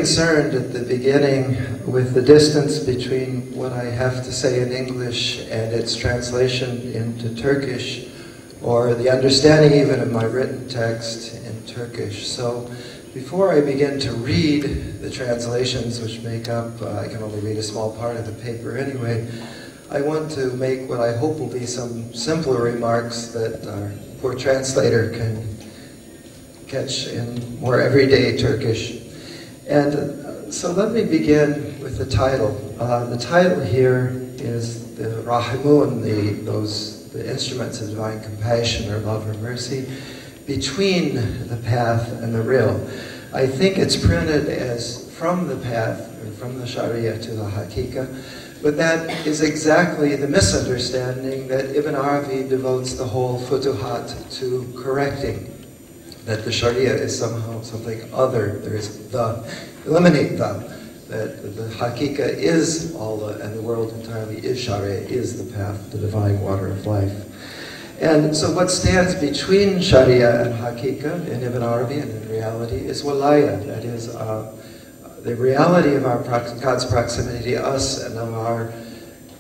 concerned at the beginning with the distance between what I have to say in English and its translation into Turkish, or the understanding even of my written text in Turkish. So before I begin to read the translations, which make up, I can only read a small part of the paper anyway, I want to make what I hope will be some simpler remarks that our poor translator can catch in more everyday Turkish. And so let me begin with the title. The title here is the Rahimun, the instruments of divine compassion or love or mercy, between the path and the real. I think it's printed as from the path, or from the Sharia to the Hakika, but that is exactly the misunderstanding that Ibn Arabi devotes the whole Fütühat to correcting. That the Sharia is somehow something other. There is the, eliminate the. That the Hakika is Allah and the world entirely is Sharia, is the path, the divine water of life. And so what stands between Sharia and Hakika in Ibn Arabi and in reality is walaya. That is the reality of our God's proximity to us and of our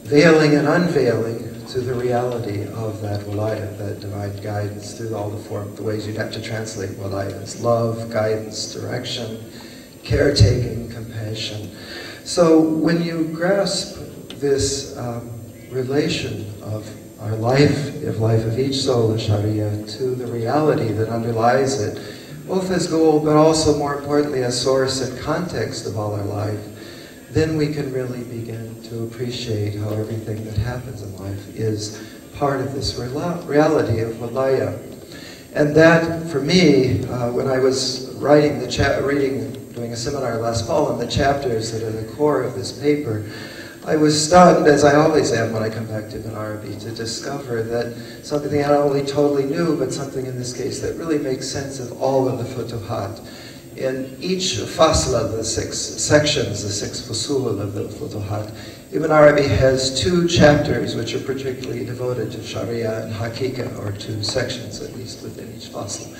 veiling and unveiling to the reality of that walaya, that divine guidance through all the ways you'd have to translate walaya as love, guidance, direction, caretaking, compassion. So when you grasp this relation of our life of each soul, the Sharia, to the reality that underlies it, both as goal but also more importantly as source and context of all our life, then we can really begin to appreciate how everything that happens in life is part of this reality of walaya. And that, for me, when I was writing doing a seminar last fall on the chapters that are the core of this paper, I was stunned, as I always am when I come back to Ibn Arabi, to discover that something I not only totally knew, but something in this case that really makes sense of all of the Fütühat. In each fasla, the 6 sections, the 6 fusul of the Fütühat, Ibn Arabi has 2 chapters which are particularly devoted to Sharia and Hakika, or 2 sections at least within each fasla.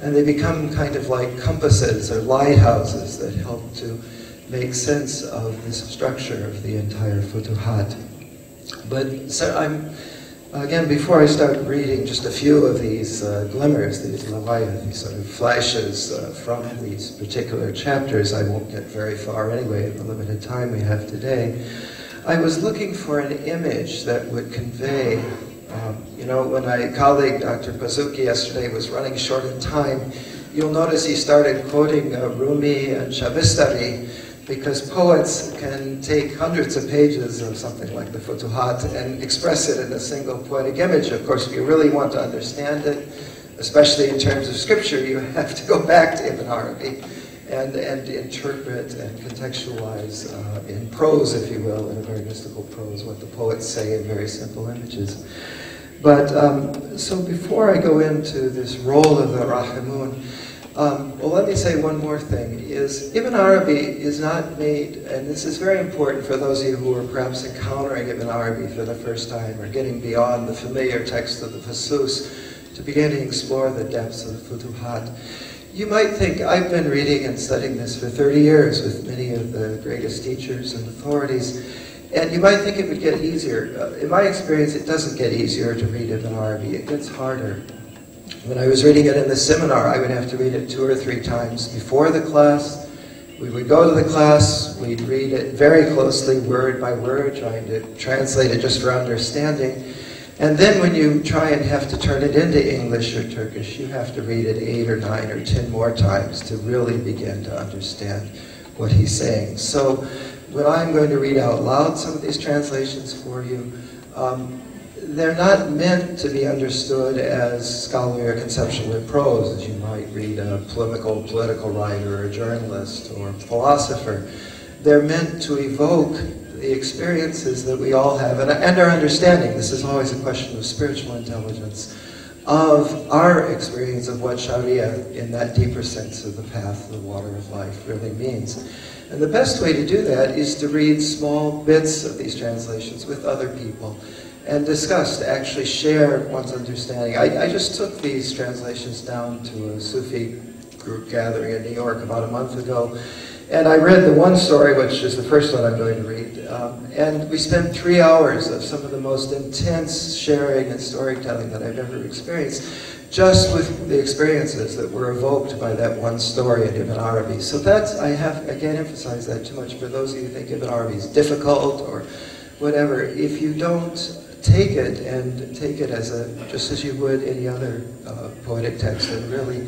And they become kind of like compasses or lighthouses that help to make sense of this structure of the entire Fütühat. But so again, before I start reading just a few of these glimmers, these lawaya, these sort of flashes from these particular chapters, I won't get very far anyway in the limited time we have today. I was looking for an image that would convey, you know, when my colleague Dr. Pazuki yesterday was running short in time, you'll notice he started quoting Rumi and Shabistari, because poets can take hundreds of pages of something like the Fütühat and express it in a single poetic image. Of course, if you really want to understand it, especially in terms of scripture, you have to go back to Ibn Arabi and interpret and contextualize in prose, if you will, in a very mystical prose, what the poets say in very simple images. But so before I go into this role of the Rahimun, well, let me say one more thing, is Ibn Arabi is not made, and this is very important for those of you who are perhaps encountering Ibn Arabi for the first time, or getting beyond the familiar text of the Fusus to begin to explore the depths of the Fütühat. You might think, I've been reading and studying this for 30 years with many of the greatest teachers and authorities, and you might think it would get easier. In my experience, it doesn't get easier to read Ibn Arabi, it gets harder. When I was reading it in the seminar, I would have to read it 2 or 3 times before the class. We would go to the class, we'd read it very closely, word by word, trying to translate it just for understanding. And then when you try and have to turn it into English or Turkish, you have to read it 8 or 9 or 10 more times to really begin to understand what he's saying. So when I'm going to read out loud some of these translations for you, they're not meant to be understood as scholarly or conceptual in prose, as you might read a political writer or a journalist or a philosopher. They're meant to evoke the experiences that we all have, and our understanding. This is always a question of spiritual intelligence, of our experience of what Sharia, in that deeper sense of the path, the water of life, really means. And the best way to do that is to read small bits of these translations with other people and discuss, to actually share one's understanding. I just took these translations down to a Sufi group gathering in New York about a month ago, And I read the one story, which is the first one I'm going to read, and we spent 3 hours of some of the most intense sharing and storytelling that I've ever experienced, just with the experiences that were evoked by that one story in Ibn Arabi. So that's, I can't emphasize that too much for those of you who think Ibn Arabi is difficult or whatever. If you don't take it and take it as just as you would any other poetic text and really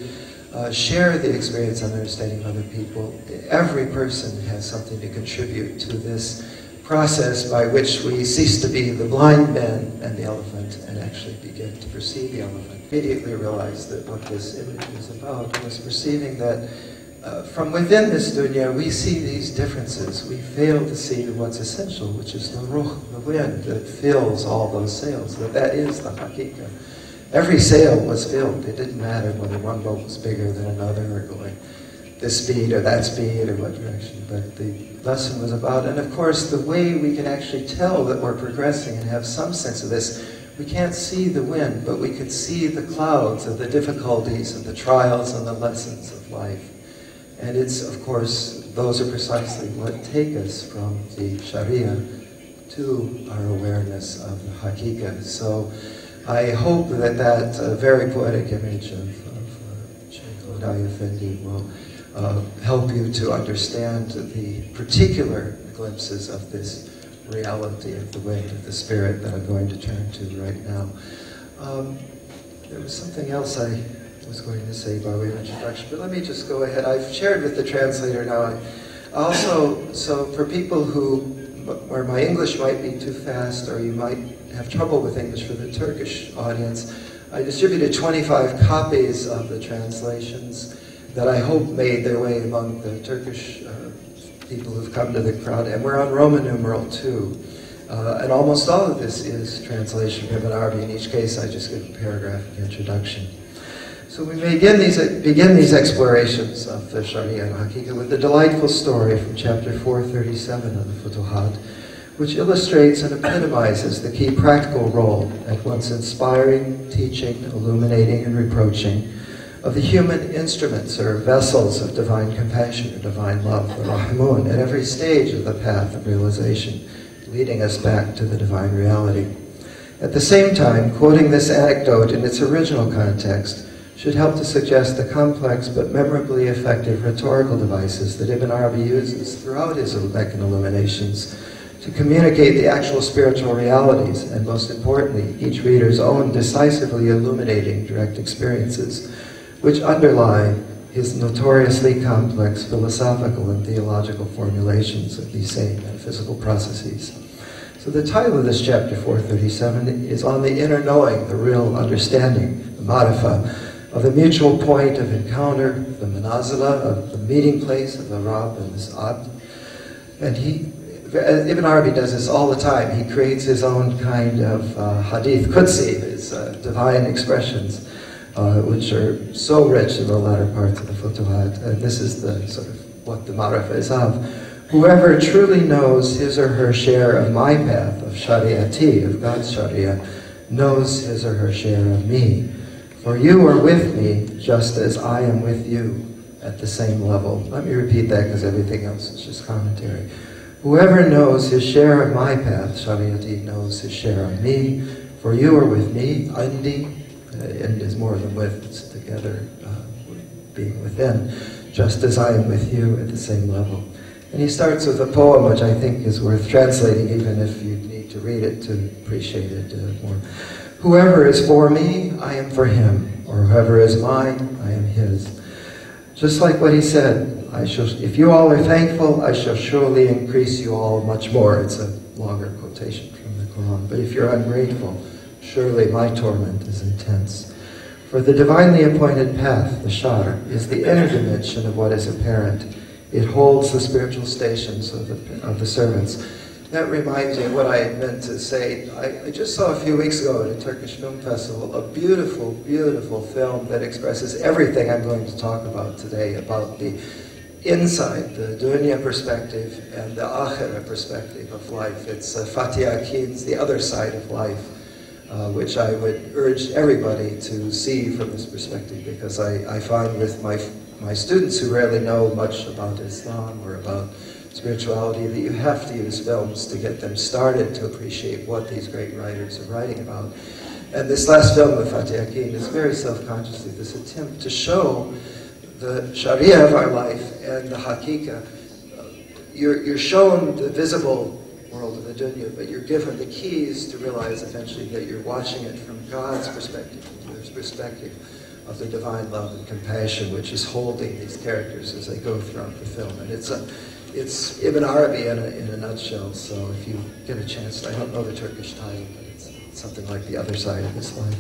share the experience and understanding of other people, every person has something to contribute to this process by which we cease to be the blind man and the elephant and actually begin to perceive the elephant. Immediately realized that what this image was about was perceiving that from within this dunya we see these differences. We fail to see what's essential, which is the ruh, the wind that fills all those sails, that is the hakika. Every sail was filled. It didn't matter whether one boat was bigger than another or going this speed or that speed or what direction, but the lesson was about, and of course the way we can actually tell that we're progressing and have some sense of this, we can't see the wind, but we could see the clouds of the difficulties and the trials and the lessons of life. And it's, of course, those are precisely what take us from the Sharia to our awareness of the Hakika. So I hope that that very poetic image of Sheikh Odai Effendi will help you to understand the particular glimpses of this reality of the wind of the spirit that I'm going to turn to right now. There was something else I was going to say by way of introduction, but let me just go ahead. I've shared with the translator now. Also, so for people where my English might be too fast or you might have trouble with English for the Turkish audience, I distributed 25 copies of the translations that I hope made their way among the Turkish people who've come to the crowd, and we're on Roman numeral 2. And almost all of this is translation from Ibn Arabi. In each case, I just give a paragraph of introduction. So we begin these explorations of the Sharia and Hakika with a delightful story from chapter 437 of the Fütühat, which illustrates and epitomizes the key practical role, at once inspiring, teaching, illuminating, and reproaching, of the human instruments or vessels of divine compassion or divine love, the Rahmun, at every stage of the path of realization, leading us back to the divine reality. At the same time, quoting this anecdote in its original context should help to suggest the complex but memorably effective rhetorical devices that Ibn Arabi uses throughout his Meccan illuminations to communicate the actual spiritual realities, and most importantly, each reader's own decisively illuminating direct experiences, which underlie his notoriously complex philosophical and theological formulations of these same metaphysical processes. So the title of this chapter 437 is on the inner knowing, the real understanding, the marifa, of the mutual point of encounter, the manazila, of the meeting place of the Rab and this Abd. And Ibn Arabi does this all the time. He creates his own kind of hadith qudsi, his divine expressions, which are so rich in the latter parts of the Fütühat. And this is the sort of what the marifa is of. Whoever truly knows his or her share of my path, of shariati, of God's sharia, knows his or her share of me. For you are with me just as I am with you at the same level. Let me repeat that because everything else is just commentary. Whoever knows his share of my path, shariati, knows his share of me. For you are with me, andi, and is more than with, it's together, being within, just as I am with you at the same level. And he starts with a poem which I think is worth translating, even if you need to read it to appreciate it more. Whoever is for me, I am for him, or whoever is mine, I am his. Just like what he said, if you all are thankful, I shall surely increase you all much more. It's a longer quotation from the Quran. But if you're ungrateful, surely my torment is intense. For the divinely appointed path, the shar, is the inner dimension of what is apparent. It holds the spiritual stations of the servants. That reminds me of what I meant to say. I just saw a few weeks ago at a Turkish film festival a beautiful, beautiful film that expresses everything I'm going to talk about today, about the inside, the dunya perspective and the akhirah perspective of life. It's Fatih Akin's The Other Side of Life, which I would urge everybody to see from this perspective, because I find with my my students who rarely know much about Islam or about spirituality, that you have to use films to get them started to appreciate what these great writers are writing about. And this last film, the Fütühat-ı, is very self-consciously this attempt to show the Sharia of our life and the Hakika. You're shown the visible world of the dunya, but you're given the keys to realize eventually that you're watching it from God's perspective, the perspective of the divine love and compassion, which is holding these characters as they go throughout the film. And it's Ibn Arabi in a nutshell, so if you get a chance, I don't know the Turkish title, but it's something like The Other Side of This Life.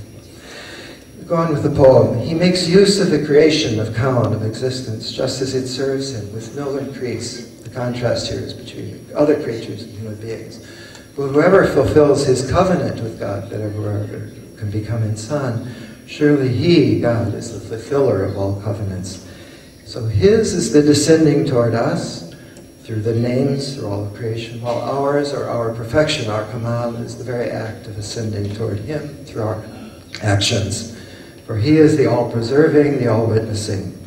Go on with the poem. He makes use of the creation of kaun, of existence, just as it serves him, with no increase. The contrast here is between other creatures and human beings. But whoever fulfills his covenant with God, that whoever can become insan, surely he, God, is the fulfiller of all covenants. So his is the descending toward us, through the names, through all of creation, while ours, or our perfection, our kamal, is the very act of ascending toward him through our actions. For he is the all-preserving, the all-witnessing.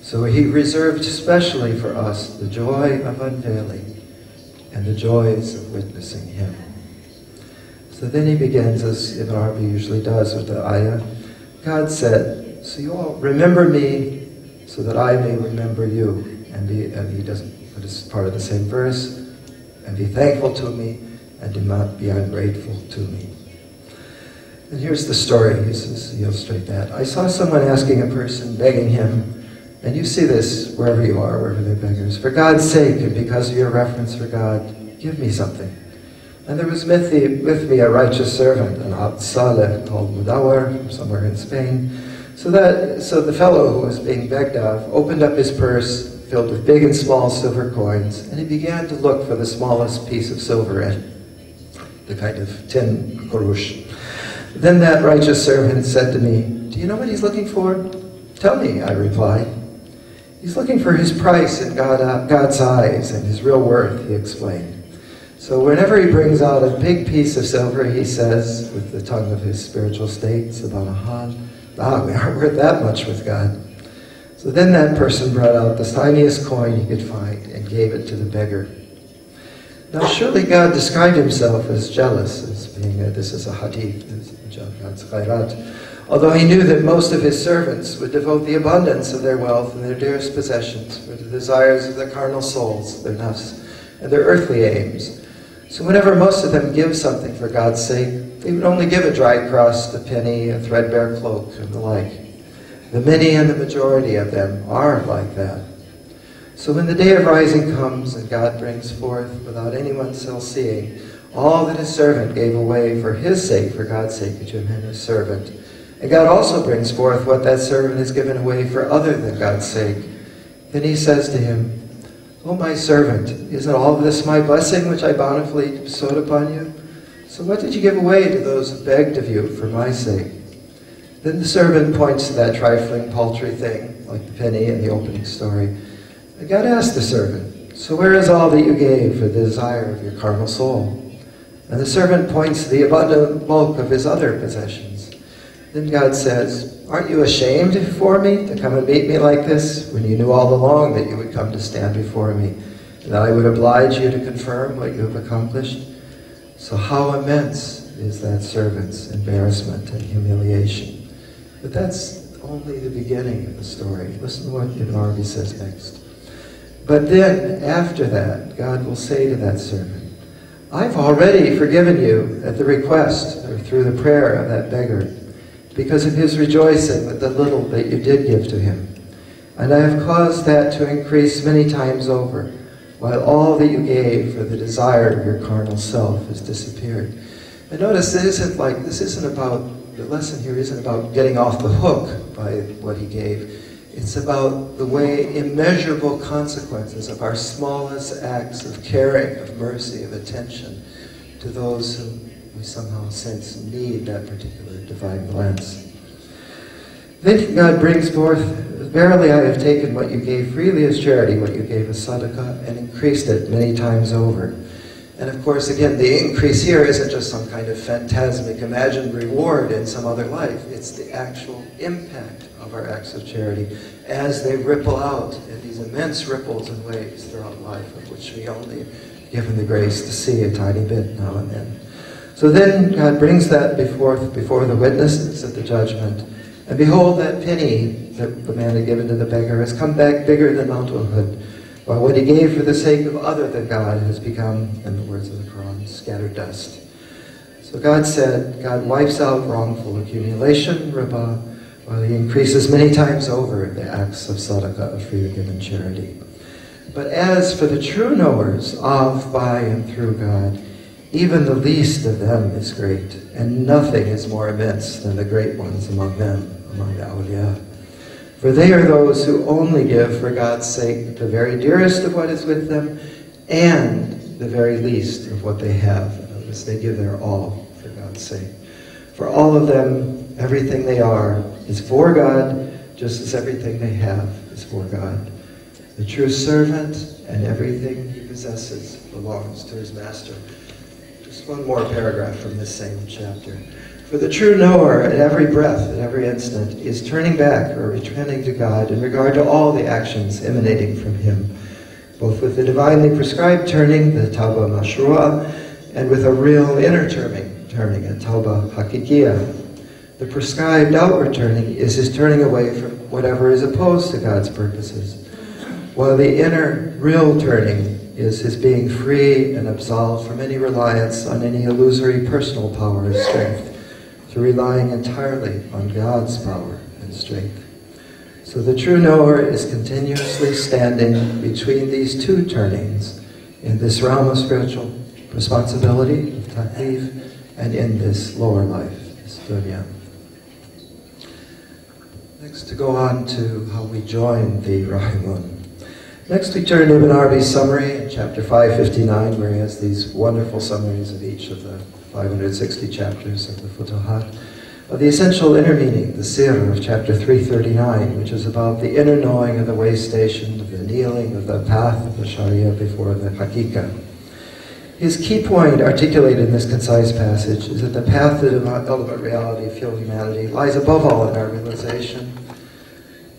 So he reserved specially for us the joy of unveiling and the joys of witnessing him. So then he begins, as Ibn Arabi usually does, with the ayah. God said, so you all remember me so that I may remember you. And he doesn't put as part of the same verse, and be thankful to me and do not be ungrateful to me. And here's the story, he says, to illustrate that. I saw someone asking a person, begging him, and you see this wherever you are, wherever they're beggars, for God's sake and because of your reverence for God, give me something. And there was with me a righteous servant, an Abd Saleh called Mudawar, from somewhere in Spain. So the fellow who was being begged of opened up his purse, filled with big and small silver coins, and he began to look for the smallest piece of silver in the kind of tin kurush. Then that righteous servant said to me, do you know what he's looking for? Tell me, I replied. He's looking for his price in God's eyes and his real worth, he explained. So whenever he brings out a big piece of silver, he says, with the tongue of his spiritual state, Subhanahan, we aren't worth that much with God. So then that person brought out the tiniest coin he could find and gave it to the beggar. Now surely God described himself as jealous, as being, this is a hadith, God's khairat, although he knew that most of his servants would devote the abundance of their wealth and their dearest possessions for the desires of their carnal souls, their nafs, and their earthly aims. So whenever most of them give something for God's sake, they would only give a dry crust, a penny, a threadbare cloak, and the like. The many and the majority of them are like that. So when the day of rising comes and God brings forth, without anyone still seeing, all that his servant gave away for his sake, for God's sake, which him his servant, and God also brings forth what that servant has given away for other than God's sake, then he says to him, O my servant, isn't all of this my blessing which I bountifully bestowed upon you? So what did you give away to those who begged of you for my sake? Then the servant points to that trifling, paltry thing, like the penny in the opening story. And God asked the servant, so where is all that you gave for the desire of your carnal soul? And the servant points to the abundant bulk of his other possessions. Then God says, aren't you ashamed before me to come and meet me like this, when you knew all along that you would come to stand before me, and that I would oblige you to confirm what you have accomplished? So how immense is that servant's embarrassment and humiliation. But that's only the beginning of the story. Listen to what Ibn Arabi says next. But then, after that, God will say to that servant, I've already forgiven you at the request, or through the prayer of that beggar, because of his rejoicing with the little that you did give to him. And I have caused that to increase many times over, while all that you gave for the desire of your carnal self has disappeared. And notice this isn't about, the lesson here isn't about getting off the hook by what he gave. It's about the way immeasurable consequences of our smallest acts of caring, of mercy, of attention to those who we somehow sense need that particular divine glance. Then God brings forth, verily I have taken what you gave freely as charity, what you gave as sadaqah, and increased it many times over. And of course, again, the increase here isn't just some kind of phantasmic imagined reward in some other life. It's the actual impact of our acts of charity as they ripple out in these immense ripples and waves throughout life, of which we only are given the grace to see a tiny bit now and then. So then God brings that before the witnesses at the judgment. And behold, that penny that the man had given to the beggar has come back bigger than Mount Uhud, while what he gave for the sake of other than God has become, in the words of the Quran, scattered dust. So God said, God wipes out wrongful accumulation, riba, while he increases many times over the acts of sadaqah, of free given charity. But as for the true knowers of, by, and through God, even the least of them is great, and nothing is more immense than the great ones among them, among the awliya. For they are those who only give for God's sake the very dearest of what is with them, and the very least of what they have. In other words, they give their all for God's sake. For all of them, everything they are is for God, just as everything they have is for God. The true servant and everything he possesses belongs to his master. Just one more paragraph from this same chapter. For the true knower at every breath, at every instant, is turning back or returning to God in regard to all the actions emanating from him, both with the divinely prescribed turning, the tawbah mashru'ah, and with a real inner turning, a tawbah hakikiyah. The prescribed outward turning is his turning away from whatever is opposed to God's purposes, while the inner, real turning is his being free and absolved from any reliance on any illusory personal power or strength, to relying entirely on God's power and strength. So the true knower is continuously standing between these two turnings, in this realm of spiritual responsibility, of taklif, and in this lower life, this dunya. Next, to go on to how we join the Rahimun. Next, we turn to Ibn Arabi's summary in chapter 559, where he has these wonderful summaries of each of the 560 chapters of the Fütühat, of the essential inner meaning, the sir of chapter 339, which is about the inner knowing of the way station, of the kneeling, of the path of the Sharia before the Hakika. His key point articulated in this concise passage is that the path to the ultimate reality of full humanity lies above all in our realization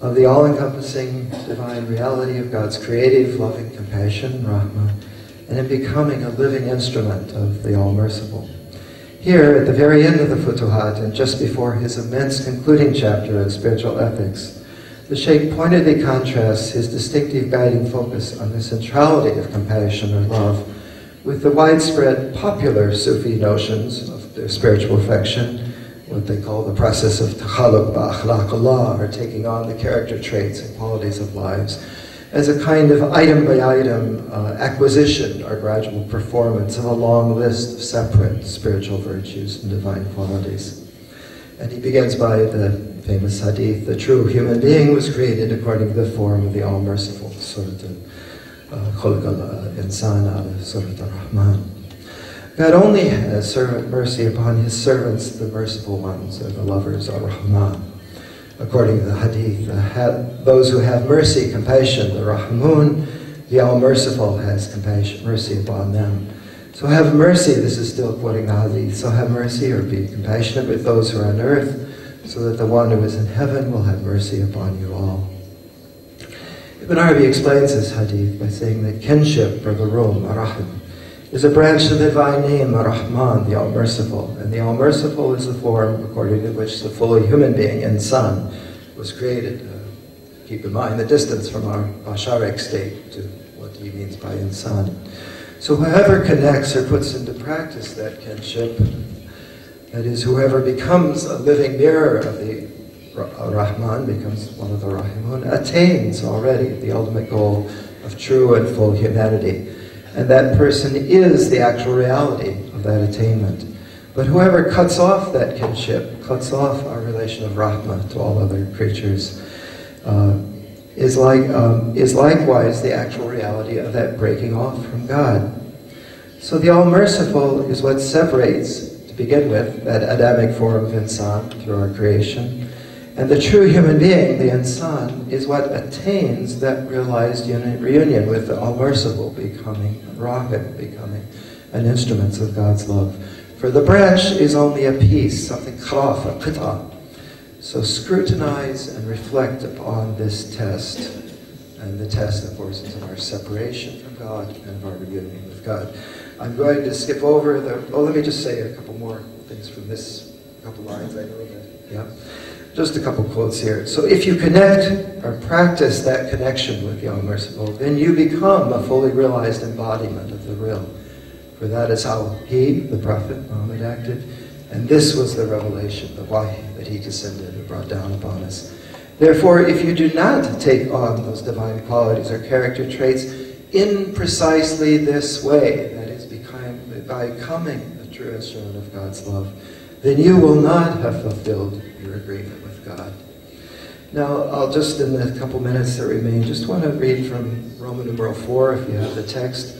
of the all-encompassing divine reality of God's creative, loving compassion, rahmah, and in becoming a living instrument of the All-Merciful. Here, at the very end of the Fütühat, and just before his immense concluding chapter on spiritual ethics, the Sheikh pointedly contrasts his distinctive guiding focus on the centrality of compassion or love with the widespread popular Sufi notions of their spiritual perfection, what they call the process of takhalluq ba'akhlaqullah, or taking on the character traits and qualities of lives, as a kind of item-by-item acquisition or gradual performance of a long list of separate spiritual virtues and divine qualities. And he begins by the famous hadith, the true human being was created according to the form of the All-Merciful, Surat al-Insan ala Surat al-Rahman. God only has mercy upon his servants, the merciful ones, or the lovers, ar-Rahman. According to the hadith, those who have mercy, compassion, the Rahmun, the All-Merciful has compassion, mercy upon them. So have mercy, this is still quoting the hadith, so have mercy or be compassionate with those who are on earth, so that the one who is in heaven will have mercy upon you all. Ibn Arabi explains this hadith by saying that kinship, or the rum, ar-Rahim, is a branch of the divine name, ar-Rahman, the All-Merciful. And the All-Merciful is the form according to which the fully human being, insan, was created. Keep in mind the distance from our basharic state to what he means by insan. So whoever connects or puts into practice that kinship, that is, whoever becomes a living mirror of the Rahman, becomes one of the Rahimun, attains already the ultimate goal of true and full humanity. And that person is the actual reality of that attainment. But whoever cuts off that kinship, cuts off our relation of rahmah to all other creatures, is likewise the actual reality of that breaking off from God. So the All-Merciful is what separates, to begin with, that Adamic form of insan through our creation. And the true human being, the insan, is what attains that realized reunion with the All-Merciful, becoming Rahim, becoming and instruments of God's love. For the branch is only a piece, something kharaf, a qita. So scrutinize and reflect upon this test. And the test, of course, is of our separation from God and of our reunion with God. I'm going to skip over let me just say a couple more things from this, a couple lines I know that, yeah. Just a couple quotes here. So if you connect or practice that connection with the All-Merciful, then you become a fully realized embodiment of the real. For that is how he, the Prophet Muhammad, acted. And this was the revelation, the wahi that he descended and brought down upon us. Therefore, if you do not take on those divine qualities or character traits in precisely this way, that is, by becoming a true instrument of God's love, then you will not have fulfilled your agreement with God. Now, I'll just, in the couple minutes that remain, just want to read from Roman numeral 4, if you have the text,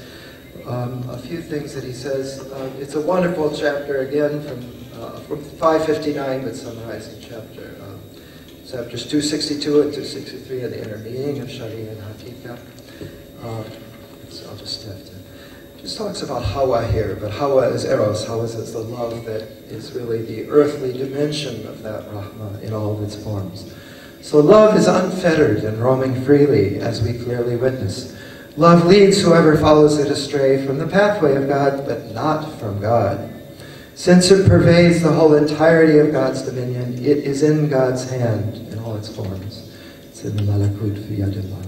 a few things that he says. It's a wonderful chapter, again, from 559, but summarizing chapters 262 and 263 of the inner meaning of Sharia and Hakika. So I'll just have to... Just talks about Hawa here, but Hawa is Eros. Hawa is the love that is really the earthly dimension of that Rahma in all of its forms. So love is unfettered and roaming freely, as we clearly witness. Love leads whoever follows it astray from the pathway of God, but not from God. Since it pervades the whole entirety of God's dominion, it is in God's hand in all its forms. It's in the Malakut fi Yadillah.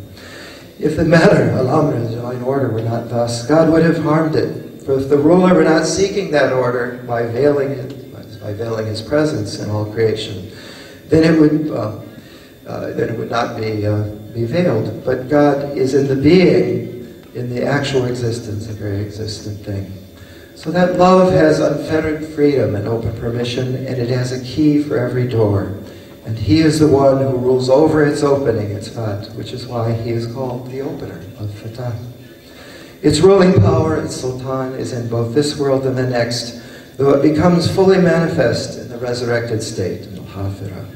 If the matter, al-amr, the divine order, were not thus, God would have harmed it. For if the ruler were not seeking that order by veiling his presence in all creation, then it would not be veiled. But God is in the being, in the actual existence, a very existent thing. So that love has unfettered freedom and open permission, and it has a key for every door. And he is the one who rules over its opening, its fat, which is why he is called the opener of Fatah. Its ruling power, its sultan, is in both this world and the next, though it becomes fully manifest in the resurrected state, in al-Hafirah.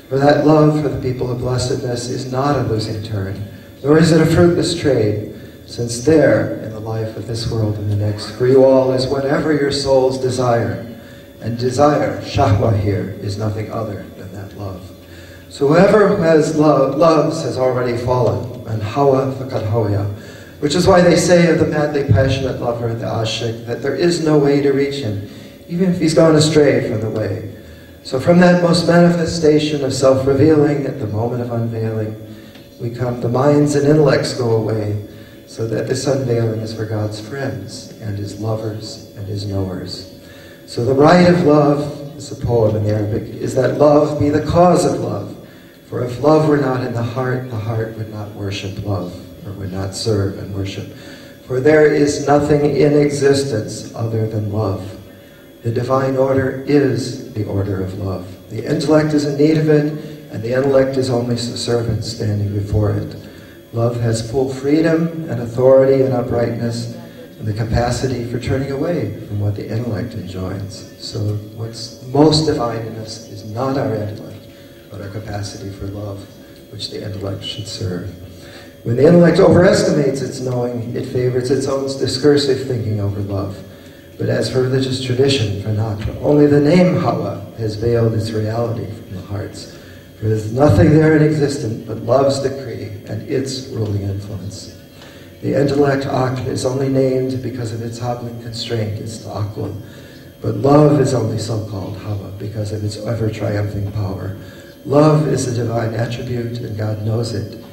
For that love for the people of blessedness is not a losing turn, nor is it a fruitless trade, since there, in the life of this world and the next, for you all is whatever your souls desire. And desire, shahwa here, is nothing other than that love. So whoever has loves has already fallen, and hawa faqad hawaya, which is why they say of the madly passionate lover, the ashik, that there is no way to reach him, even if he's gone astray from the way. So from that most manifestation of self-revealing at the moment of unveiling, the minds and intellects go away, so that this unveiling is for God's friends, and His lovers, and His knowers. So the right of love, is a poem in the Arabic, is that love be the cause of love. For if love were not in the heart would not worship love, or would not serve and worship. For there is nothing in existence other than love. The divine order is the order of love. The intellect is in need of it, and the intellect is only a servant standing before it. Love has full freedom and authority and uprightness, and the capacity for turning away from what the intellect enjoins. So what's most divine in us is not our intellect, but our capacity for love, which the intellect should serve. When the intellect overestimates its knowing, it favors its own discursive thinking over love. But as for religious tradition, for Naqra, only the name Hawa has veiled its reality from the hearts. For there is nothing there in existence but love's decree and its ruling influence. The intellect, aql, is only named because of its hobbling constraint, its aql. But love is only so-called Hawa because of its ever-triumphing power. Love is a divine attribute, and God knows it.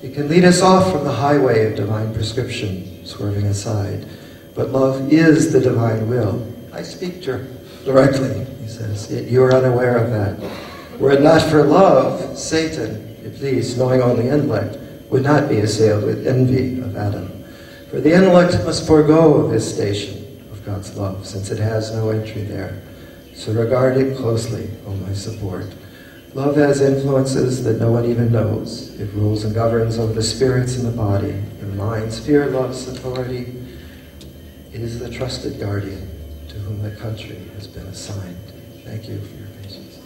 It can lead us off from the highway of divine prescription, swerving aside. But love is the divine will. I speak directly, he says, yet you are unaware of that. Were it not for love, Satan, Iblis, knowing only intellect, would not be assailed with envy of Adam. For the intellect must forego this station of God's love, since it has no entry there. So regard it closely, O my support. Love has influences that no one even knows. It rules and governs over the spirits and the body. The mind's fear love's authority. It is the trusted guardian to whom the country has been assigned. Thank you for your patience.